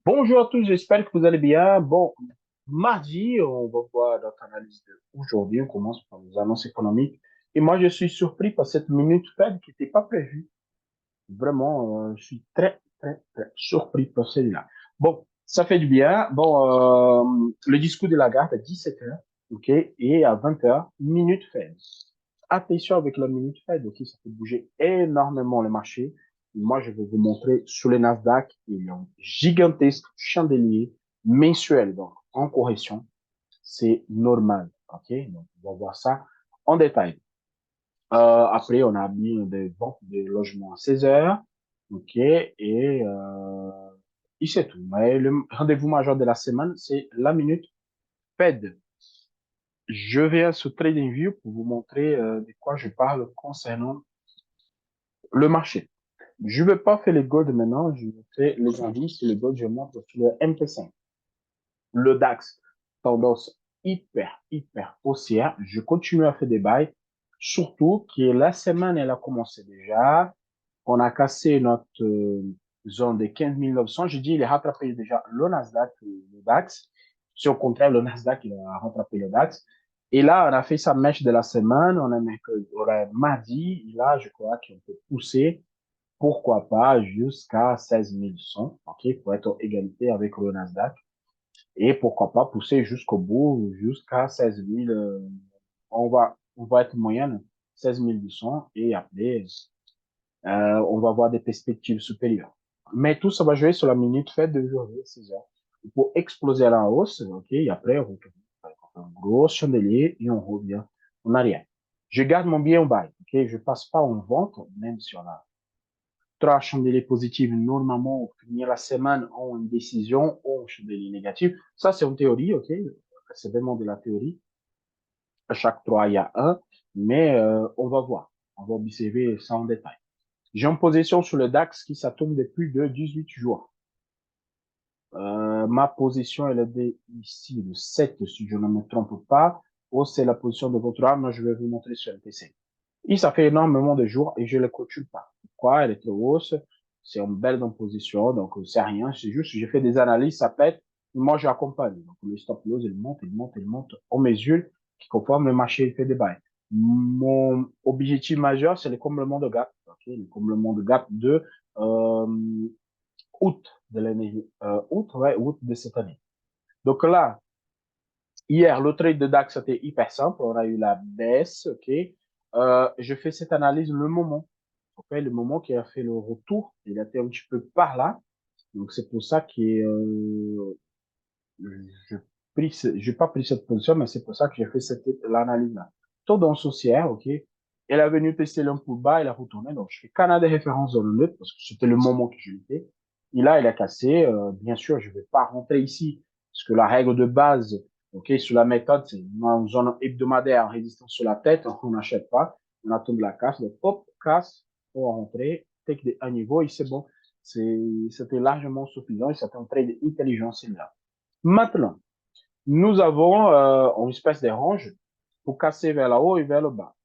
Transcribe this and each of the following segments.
Bonjour à tous, j'espère que vous allez bien. Bon, mardi, on va voir notre analyse d'aujourd'hui. On commence par les annonces économiques. Et moi, je suis surpris par cette minute faible qui n'était pas prévue. Vraiment, je suis très, très, très surpris par celle-là. Bon, ça fait du bien. Bon, le discours de Lagarde à 17 heures, OK, et à 20 heures, minute faible. Attention avec la minute faible, OK, ça peut bouger énormément le marché. Moi, je vais vous montrer sur le Nasdaq, il y a un gigantesque chandelier mensuel, donc en correction. C'est normal, OK? Donc, on va voir ça en détail. Après, on a mis des ventes de logements à 16 heures. OK. Et c'est tout. Mais le rendez-vous majeur de la semaine, c'est la minute Fed. Je vais sur TradingView pour vous montrer de quoi je parle concernant le marché. Je ne vais pas faire les gold maintenant. Je vais faire les indices sur le gold. Je montre sur le MP5. Le DAX, tendance hyper, hyper haussière. Je continue à faire des buys. Surtout que la semaine, elle a commencé déjà. On a cassé notre zone de 15 900. Je dis, il a rattrapé déjà le Nasdaq, le DAX. Si au contraire, le Nasdaq, il a rattrapé le DAX. Et là, on a fait sa mèche de la semaine. On a mardi. Et là, je crois qu'on peut pousser, pourquoi pas, jusqu'à 16 100, OK, pour être en égalité avec le Nasdaq. Et pourquoi pas pousser jusqu'au bout, jusqu'à 16 000. On va être moyenne 16 200 et après, on va avoir des perspectives supérieures. Mais tout ça va jouer sur la minute faite de aujourd'hui, 6 heures. Pour exploser à la hausse, OK, et après, on retourne avec un gros chandelier et on revient en arrière. Je garde mon bien au bail, OK, je passe pas en vente, même si on a trois chandeliers positifs, normalement, au finir la semaine, on une décision ou un chandelier négatif. Ça, c'est une théorie, OK, c'est vraiment de la théorie. À chaque trois, il y a un, mais on va voir. On va observer ça en détail. J'ai une position sur le DAX qui s'attourne depuis de 18 jours. Ma position, elle est ici, le 7, si je ne me trompe pas. Oh, c'est la position de votre arme. Je vais vous montrer sur le PC. Et ça fait énormément de jours et je ne le clôture pas. Pourquoi? Elle est trop hausse. C'est une belle position. Donc, c'est rien. C'est juste, j'ai fait des analyses, ça pète. Moi, j'accompagne. Donc, le stop loss, il monte, il monte, il monte aux mesures qui conforme le marché, il fait des bails. Mon objectif majeur, c'est le comblement de gap. Okay? Le comblement de gap de, euh, août de l'année, août de cette année. Donc là, hier, le trade de DAX, c'était hyper simple. On a eu la baisse, OK. Je fais cette analyse le moment. Okay? Le moment qui a fait le retour, il était un petit peu par là. Donc c'est pour ça que je j'ai pas pris cette position, mais c'est pour ça que j'ai fait l'analyse-là. Tendance haussière, OK. Elle est venue tester l'un plus bas, elle a retourné. Donc je fais Canada référence dans le neutre parce que c'était le moment que je l'étais. Et là, il a cassé. Bien sûr, je vais pas rentrer ici parce que la règle de base, OK, sur la méthode, c'est une zone hebdomadaire, résistance sur la tête, on n'achète pas, on attend de la casse. Donc hop, casse, on va rentrer, take des un niveau et c'est bon. C'était largement suffisant et c'était un trade intelligent, là. Maintenant, nous avons une espèce de range pour casser vers le haut et vers le bas.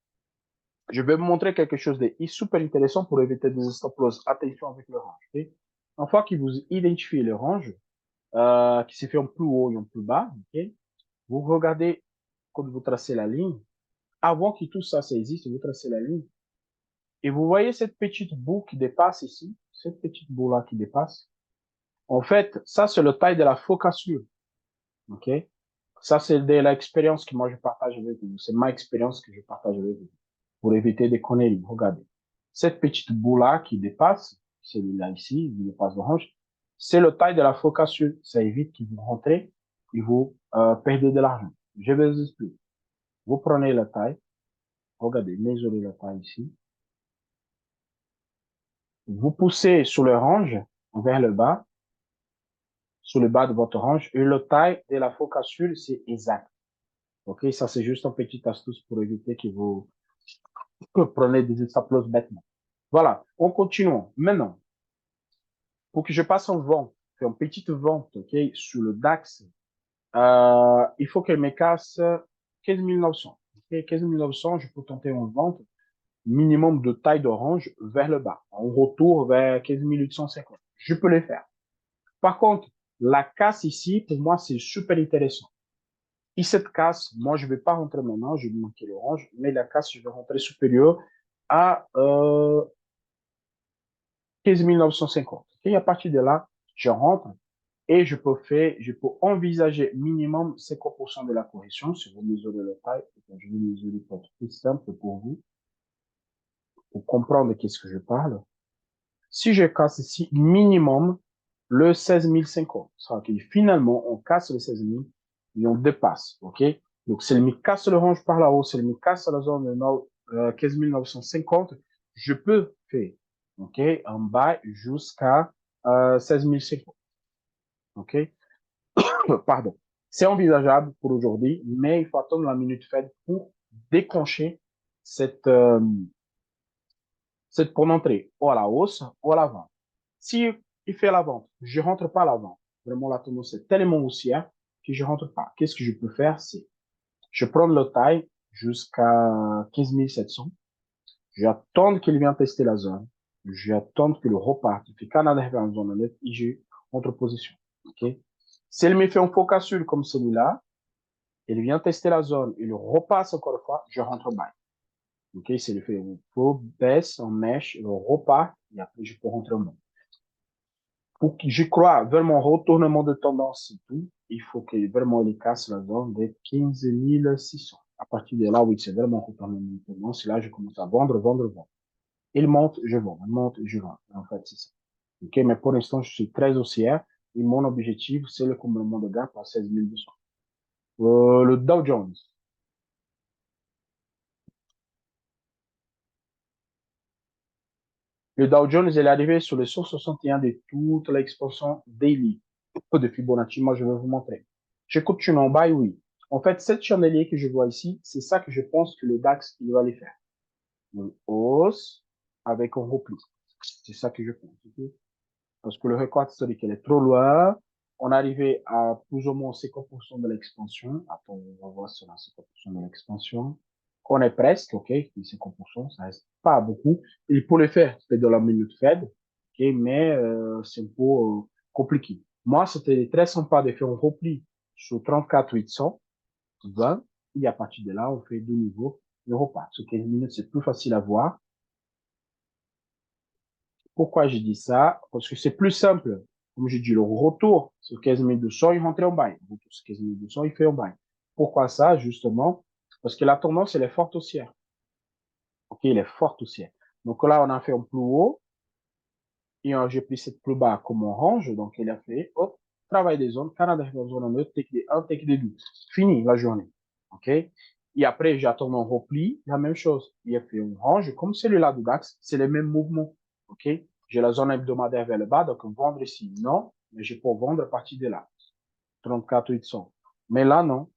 Je vais vous montrer quelque chose de super intéressant pour éviter des stop loss. Attention avec le range. Okay? Une fois que vous identifiez le range, qui se fait en plus haut et en plus bas, okay? Vous regardez quand vous tracez la ligne. Avant que tout ça existe, vous tracez la ligne. Et vous voyez cette petite boue qui dépasse ici, cette petite boue-là qui dépasse. En fait, ça, c'est le taille de la focaccia. OK? Ça, c'est de l'expérience que moi je partage avec vous. C'est ma expérience que je partage avec vous. Pour éviter des conneries. Regardez. Cette petite boule-là qui dépasse, celui-là ici, il dépasse l'orange, c'est le taille de la focaccia. Ça évite que vous rentrez et vous perdez de l'argent. Je vais vous expliquer. Vous prenez la taille. Regardez, mesurez la taille ici. Vous poussez sur le range vers le bas, sur le bas de votre range, et le taille de la focaccia, c'est exact. OK? Ça, c'est juste une petite astuce pour éviter que vous prenez des stop loss bêtement. Voilà. On continue. Maintenant, pour que je passe en vente, faire une petite vente, OK, sur le DAX, il faut qu'elle me casse 15 900. OK? 15 900, je peux tenter une vente minimum de taille d'orange vers le bas. On retour vers 15 850. Je peux les faire. Par contre, La casse ici, pour moi, c'est super intéressant. Et cette casse, moi, je ne vais pas rentrer maintenant, je vais manquer l'orange, mais la casse, je vais rentrer supérieure à 15 950. Et à partir de là, je rentre et je peux envisager minimum 50% de la correction. Si vous mesurez la taille, je vais mesurer pour être plus simple pour vous, pour comprendre qu'est-ce que je parle. Si je casse ici minimum le 16 050, ça veut dire finalement, on casse le 16 000 et on dépasse, ok? Donc, si elle me casse le range par là-haut, si elle me casse la zone de 15 950, je peux faire, ok, en bas jusqu'à 16 050, ok? Pardon. C'est envisageable pour aujourd'hui, mais il faut attendre la minute Fed pour déclencher cette, cette pour entrer ou à la hausse ou à la vente. Si il fait la vente, je rentre pas à la vente. Vraiment, la tendance est tellement haussière que je rentre pas. Qu'est-ce que je peux faire? C'est, je prends le taille jusqu'à 15 700. J'attends qu'il vienne tester la zone. J'attends que le reparte. Il fait Canada vers une zone nette et je entre position. OK? Si elle me fait un focus sur comme celui-là, il vient tester la zone, il repasse encore une fois, je rentre bas. OK? C'est le fait un faux baisse en mèche, il repart et après je peux rentrer en bas. Pour que je crois vraiment au retournement de tendance et tout, il faut que vraiment il casse la zone de 15 600. À partir de là, oui, c'est vraiment retournement de tendance. Et là, je commence à vendre, vendre, vendre. Il monte, je vends. Il monte, je vends. En fait, c'est ça. OK, mais pour l'instant, je suis très haussière et mon objectif, c'est le comblement de gap à 16 200. Le Dow Jones. Le Dow Jones, il est arrivé sur le 161 de toute l'expansion daily de Fibonacci. Moi, je vais vous montrer. J'écoute une en buy, oui. En fait, cette chandelier que je vois ici, c'est ça que je pense que le DAX, il va aller faire. Une hausse avec un repli. C'est ça que je pense. Okay? Parce que le record historique, il est trop loin. On est arrivé à plus ou moins 50% de l'expansion. Attends, on va voir si on a 50% de l'expansion. On est presque, ok, 50%, ça reste pas beaucoup. Il faut le faire, c'est de la minute Fed, ok, mais c'est un peu compliqué. Moi, c'était très sympa de faire un repli sur 34 800, 20, et à partir de là, on fait de nouveau le repas. Sur 15 minutes, c'est plus facile à voir. Pourquoi je dis ça? Parce que c'est plus simple. Comme je dis, le retour sur 15 200, il rentre en bail. Le retour sur 15 200, il fait en bail. Pourquoi ça? Justement, parce que la tendance, elle est forte haussière. OK, elle est forte haussière. Donc là, on a fait un plus haut et j'ai pris cette plus bas comme on range. Donc, il a fait, hop, travail des zones, Canada dans zone neutre, take des 1, take des 2. Fini la journée. OK? Et après, j'attends mon repli, la même chose. Il a fait un range comme celui-là du DAX, c'est le même mouvement. OK? J'ai la zone hebdomadaire vers le bas, donc vendre ici, non, mais je peux vendre à partir de là. 34 800. Mais là, non.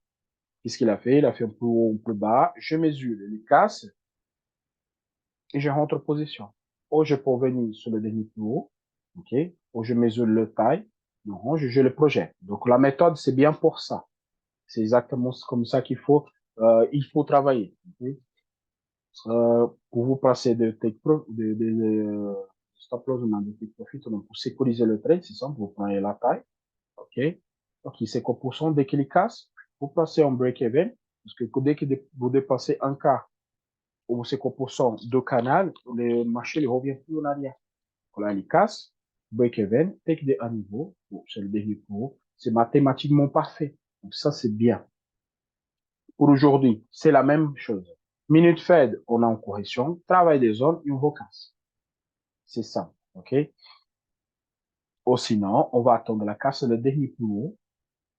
Qu'est-ce qu'il a fait? Il a fait un plus haut, un plus bas. Je mesure, il casse et je rentre en position. Ou je peux venir sur le dernier plus haut, OK? Ou je mesure le taille, non, je le projette. Donc la méthode, c'est bien pour ça. C'est exactement comme ça il faut travailler. Okay? Pour vous passer de take pro, stop loss ou de take profit, donc pour sécuriser le trade, c'est simple, vous prenez la taille, OK? Donc, c'est 50% dès qu'il casse, vous passez en break-even, parce que dès que vous dépassez un quart ou 50% de canal, le marché il revient plus en arrière. Donc là, il casse, break-even, take des à niveau, bon, c'est le dernier pour c'est mathématiquement parfait. Donc ça, c'est bien. Pour aujourd'hui, c'est la même chose. Minute Fed, on a en correction, travail des zones et on recasse. C'est ça, OK? Ou sinon, on va attendre la casse le dernier plus haut.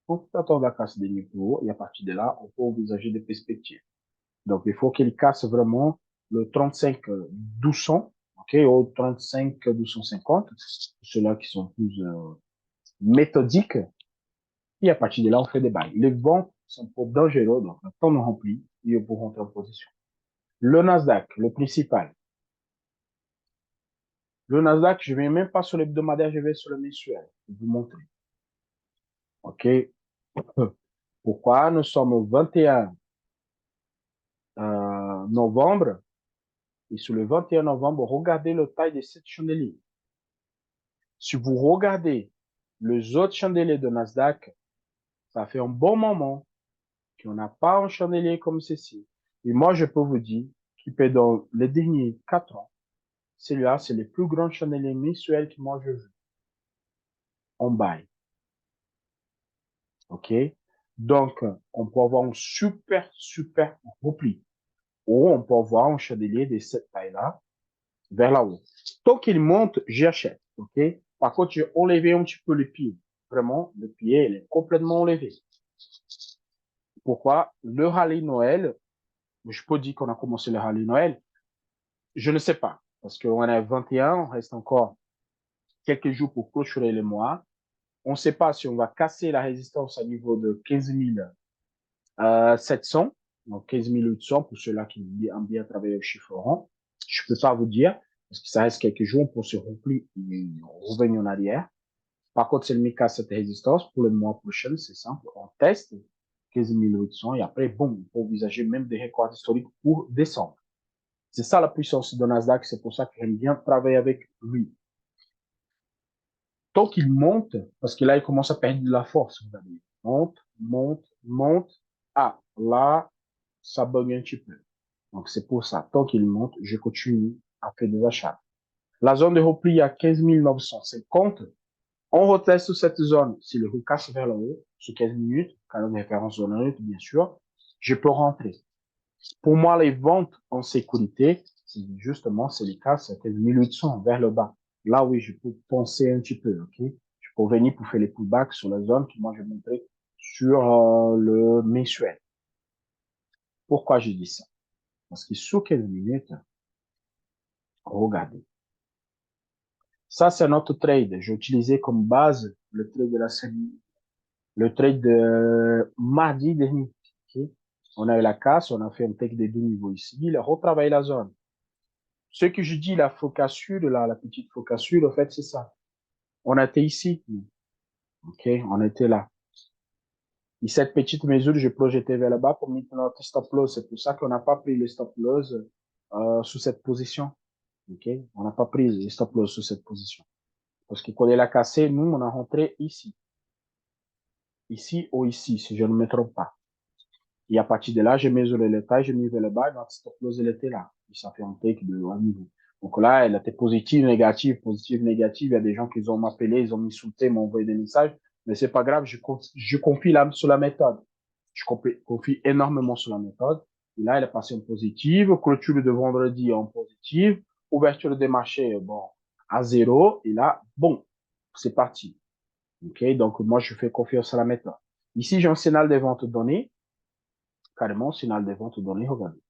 On peut attendre la casse des dernier plus haut et à partir de là, on peut envisager des perspectives. Donc, il faut qu'il casse vraiment le 35 1200, OK, ou 35 250, ceux-là qui sont plus méthodiques. Et à partir de là, on fait des bails. Les ventes sont pas dangereux, donc le temps on remplit et pour rentrer en position. Le Nasdaq, le principal. Le Nasdaq, je ne vais même pas sur l'hebdomadaire, je vais sur le mensuel. Je vais vous montrer. OK? Pourquoi? Nous sommes au 21 novembre. Et sur le 21 novembre, regardez le taille de cette chandelier. Si vous regardez Les autres chandeliers de Nasdaq, ça fait un bon moment qu'on n'a pas un chandelier comme ceci. Et moi, je peux vous dire que dans les derniers 4 ans, celui-là, c'est le plus grand chandelier mensuel que moi je veux. On buy. OK? Donc, on peut avoir un super, super repli. Ou on peut avoir un chandelier de cette taille-là vers là-haut. Tant qu'il monte, j'achète. OK? Par contre, j'ai enlevé un petit peu le pied. Vraiment, le pied, il est complètement enlevé. Pourquoi? Le rallye Noël, je peux dire qu'on a commencé le rallye Noël. Je ne sais pas. Parce qu'on est 21, on reste encore quelques jours pour clôturer le mois. On ne sait pas si on va casser la résistance à niveau de 15 700, donc 15 800 pour ceux-là qui aiment bien travailler au chiffre rond. Je ne peux pas vous dire, parce que ça reste quelques jours pour se replier et revenir en arrière. Par contre, si le casse cette résistance, pour le mois prochain, c'est simple, on teste 15 800 et après, bon, on peut envisager même des records historiques pour décembre. C'est ça la puissance de Nasdaq, c'est pour ça que j'aime bien travailler avec lui. Tant qu'il monte, parce que là, il commence à perdre de la force, vous allez. Monte, monte, monte. Ah, là, ça bug un petit peu. Donc, c'est pour ça. Tant qu'il monte, je continue à faire des achats. La zone de repli à 15 950. On reteste cette zone. Si le casse vers le haut, sur 15 minutes, canal de référence zone 1, bien sûr, je peux rentrer. Pour moi, les ventes en sécurité, c'est justement, c'est les cas, c'est 15 800 vers le bas. Là, oui, je peux penser un petit peu, ok? Je peux venir pour faire les pullbacks sur la zone que moi, je vais montrer sur le mensuel. Pourquoi je dis ça? Parce que sous 15 minutes, regardez. Ça, c'est notre trade. J'ai utilisé comme base le trade de la semaine, le trade de mardi dernier. Okay? On a eu la casse, on a fait un take des deux niveaux ici. Il a retravaillé la zone. Ce que je dis, la focassure, la petite focassure, en fait, c'est ça. On était ici. OK? On était là. Et cette petite mesure, je projetais vers le bas pour mettre notre stop loss. C'est pour ça qu'on n'a pas pris le stop loss sous cette position. OK? On n'a pas pris le stop loss sous cette position. Parce que quand il a cassé, nous, on a rentré ici. Ici ou ici, si je ne me trompe pas. Et à partir de là, j'ai mesuré le taille, j'ai mis vers le bas, notre stop loss, elle était là. Et ça fait un take de un niveau. Donc là, elle était positive, négative, positive, négative. Il y a des gens qui ont m'appelé, ils ont insulté, m'ont envoyé des messages. Mais c'est pas grave, je confie là sur la méthode. Je confie énormément sur la méthode. Et là, elle est passée en positive. Clôture de vendredi en positive. Ouverture des marchés, bon, à zéro. Et là, bon, c'est parti. OK? Donc, moi, je fais confiance à la méthode. Ici, j'ai un signal de vente donné. Carrément, signal de vente donné, regardez.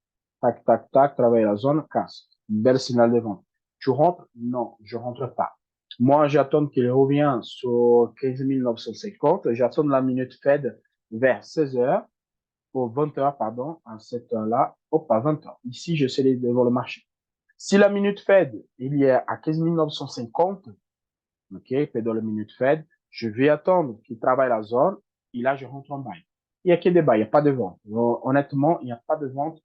Tac, tac, tac, travaille la zone, casse. Bel signal de vente. Tu rentres? Non, je rentre pas. Moi, j'attends qu'il revienne sur 15 950. J'attends la minute Fed vers 16 heures, ou 20 heures, pardon, à cette heure-là. Hop, à 20 heures. Ici, je sais devant le marché. Si la minute Fed, il y a à 15 950, OK, pendant la minute Fed, je vais attendre qu'il travaille la zone, et là, je rentre en bail. Il n'y a que des bails, il n'y a pas de vente. Honnêtement, il n'y a pas de vente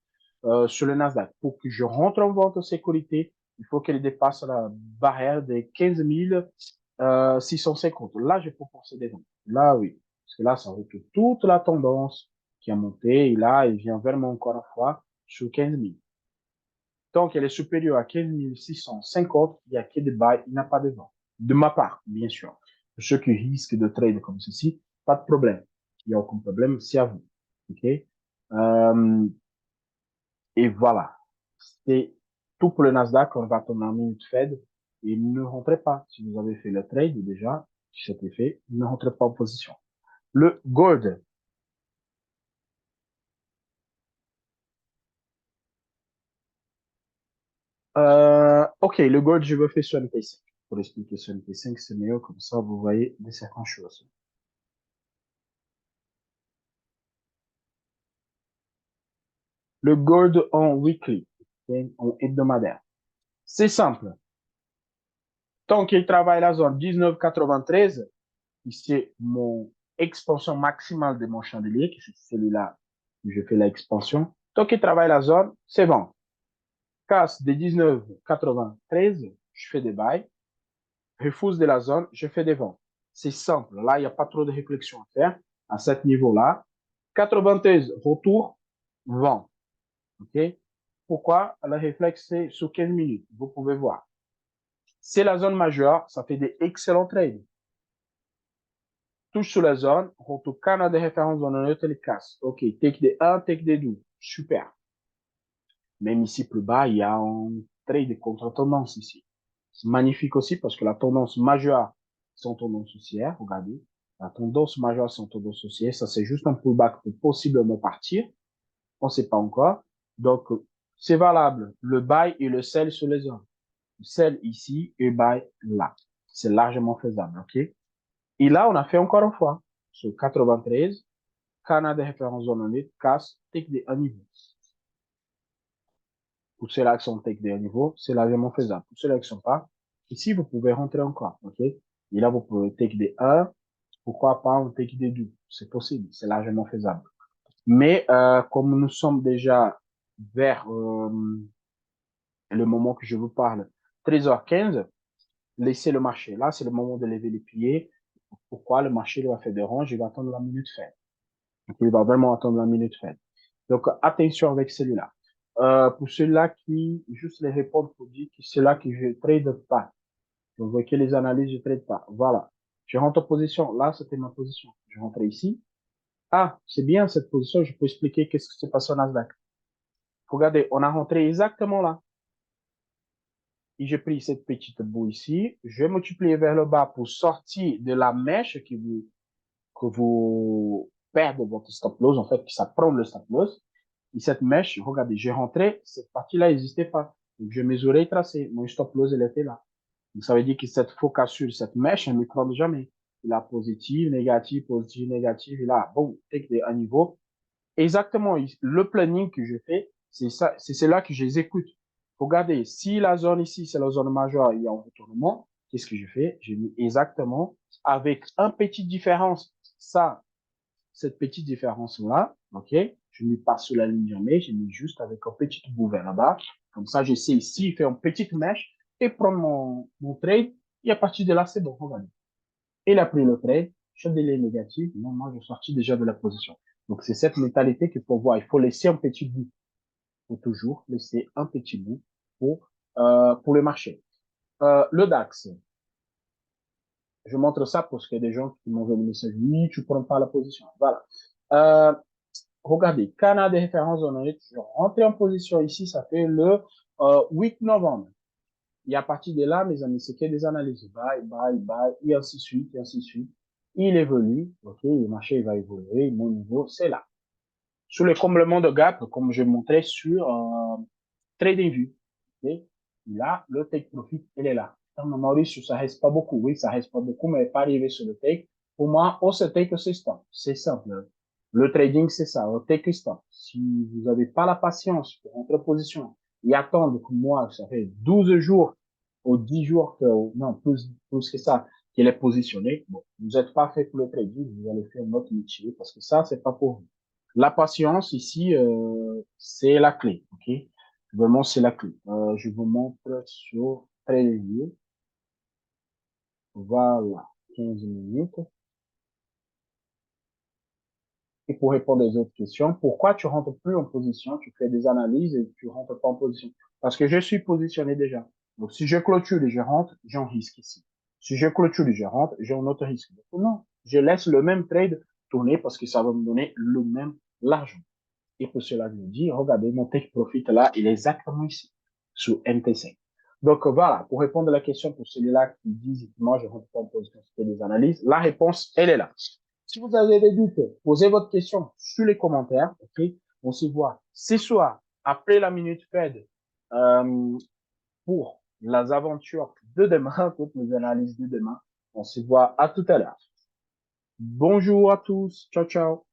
sur le Nasdaq. Pour que je rentre en vente en sécurité, il faut qu'elle dépasse la barrière des 15 650. Là, je peux forcer des ventes. Là, oui. Parce que là, ça recule toute la tendance qui a monté. Et là, il vient vers moi encore une fois sur 15 000. Tant qu'elle est supérieure à 15 650, il n'y a que des bails, il n'y a pas de vente. De ma part, bien sûr. Pour ceux qui risquent de trade comme ceci, pas de problème. Il n'y a aucun problème, c'est à vous. OK? Et voilà. C'est tout pour le Nasdaq. On va attendre en minute Fed. Et ne rentrez pas. Si vous avez fait le trade déjà, si c'était fait, ne rentrez pas en position. Le gold. OK, le gold, je veux faire sur MP5. Pour expliquer sur MP5, c'est mieux. Comme ça, vous voyez des certaines choses. Le gold en weekly, okay, en hebdomadaire. C'est simple. Tant qu'il travaille la zone 19,93, c'est mon expansion maximale de mon chandelier, qui c'est celui-là où je fais l'expansion. Tant qu'il travaille la zone, c'est bon. Casse de 19,93, je fais des bails. Refuse de la zone, je fais des ventes. C'est simple. Là, il n'y a pas trop de réflexion à faire à ce niveau-là. 93, retour, vent. OK? Pourquoi? Le réflexe, c'est sur 15 minutes. Vous pouvez voir. C'est la zone majeure, ça fait des excellents trades. Touche sur la zone, retour canal de référence dans le casse. OK, take des 1, take des 2. Super. Même ici, plus bas, il y a un trade contre-tendance ici. C'est magnifique aussi parce que la tendance majeure, c'est une tendance haussière. Regardez. La tendance majeure, c'est une tendance haussière. Ça, c'est juste un pullback pour possiblement partir. On ne sait pas encore. Donc, c'est valable. Le buy et le sell sur les zones. Le sell ici et buy là. C'est largement faisable. OK? Et là, on a fait encore une fois. Sur 93, canal de référence zone en casse, take des 1 niveau. Pour ceux-là qui sont take des 1 niveau, c'est largement faisable. Pour ceux-là qui ne sont pas, ici, vous pouvez rentrer encore. OK? Et là, vous pouvez take des 1. Pourquoi pas un take des 2? C'est possible. C'est largement faisable. Mais comme nous sommes déjà vers le moment que je vous parle, 13h15, laissez le marché. Là, c'est le moment de lever les pieds. Pourquoi? Le marché doit faire des ranges, il va attendre la minute fin. Donc, il va vraiment attendre la minute fin. Donc, attention avec celui-là. Pour ceux-là qui, juste les répondre pour dire que c'est là que je ne trade pas. Vous voyez que les analyses, je ne trade pas. Voilà. Je rentre en position. Là, c'était ma position. Je rentre ici. Ah, c'est bien cette position. Je peux expliquer qu'est-ce qui s'est passé au Nasdaq. Regardez, on a rentré exactement là. Et j'ai pris cette petite boue ici. Je vais multiplier vers le bas pour sortir de la mèche que vous perdez votre stop loss, en fait, que ça prend le stop loss. Et cette mèche, regardez, j'ai rentré, cette partie-là n'existait pas. Donc, je mesurais et tracé. Mon stop loss, elle était là. Donc, ça veut dire que cette focus sur cette mèche, elle ne me trompe jamais. Il a positif, négatif, positif, négatif. Et là, bon, take un niveau. Exactement. Le planning que je fais, c'est ça, c'est cela que j'exécute. Regardez, si la zone ici, c'est la zone majeure, il y a un retournement, qu'est-ce que je fais? Je mets exactement avec une petite différence. Ça, cette petite différence-là, OK? Je ne mets pas sur la ligne jamais, je mets juste avec un petit bout vers là-bas. Comme ça, je sais ici faire une petite mèche et prendre mon trade. Et à partir de là, c'est bon, regardez. Il a pris le trade, je délai négatif, non, moi, je suis sorti déjà de la position. Donc, c'est cette mentalité qu'il faut voir. Il faut laisser un petit bout. Il faut toujours laisser un petit bout pour le marché. Le DAX. Je montre ça parce qu'il y a des gens qui m'ont envoyé le message. Oui, tu prends pas la position. Voilà. Regardez, canal de référence en Amérique, je rentre en position ici, ça fait le 8 novembre. Et à partir de là, mes amis, c'est que des analyses. Buy, buy, buy, et ainsi de suite, et ainsi de suite. Il évolue, ok, le marché va évoluer, mon niveau, c'est là. Sur le comblement de gap, comme je montrais sur TradingView, okay? Là, le take profit, il est là. Dans Maurice, ça reste pas beaucoup. Oui, ça reste pas beaucoup, mais pas arrivé sur le take. Pour moi, on se take, c'est stop. C'est simple. Le trading, c'est ça. On take stop. Si vous n'avez pas la patience pour rentrer en position et attendre que moi, ça fait 12 jours ou 10 jours que, non, plus que ça, qu'il est positionné, bon, vous n'êtes pas fait pour le trading, vous allez faire notre métier parce que ça, c'est pas pour vous. La patience ici, c'est la clé, ok? Vraiment, c'est la clé. Je vous montre sur TradingView. Voilà, 15 minutes. Et pour répondre aux autres questions, pourquoi tu rentres plus en position? Tu fais des analyses et tu rentres pas en position. Parce que je suis positionné déjà. Donc, si je clôture et je rentre, j'ai un risque ici. Si je clôture et je rentre, j'ai un autre risque. Donc, non, je laisse le même trade tourner parce que ça va me donner le même l'argent. Et pour cela, je vous dis, regardez, mon take profit là, il est exactement ici, sous MT5. Donc voilà, pour répondre à la question pour celui-là qui disent, moi, je rentre pas en position, c'était des analyses, la réponse, elle est là. Si vous avez des doutes, posez votre question sur les commentaires, ok? On se voit ce soir, après la minute Fed, pour les aventures de demain, toutes les analyses de demain. On se voit à tout à l'heure. Bonjour à tous. Ciao, ciao.